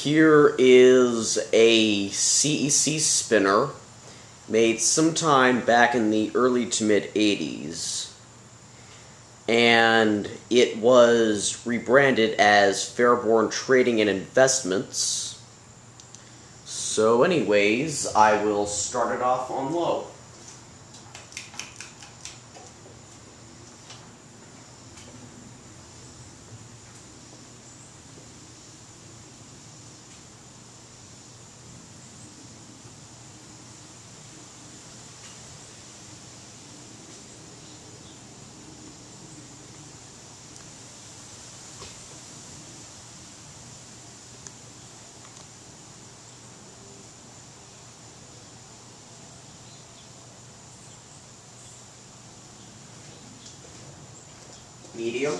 Here is a CEC spinner made sometime back in the early to mid 80s, and it was rebranded as Fairborn Trading and Investments. So anyways, I will start it off on low. Medium.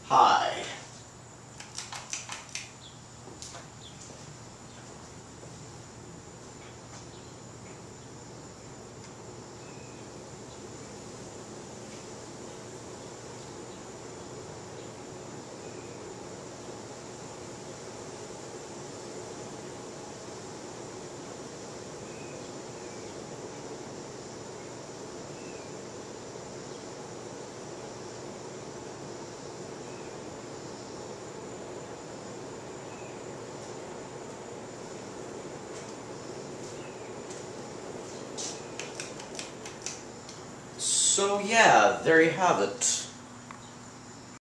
High. So yeah, there you have it.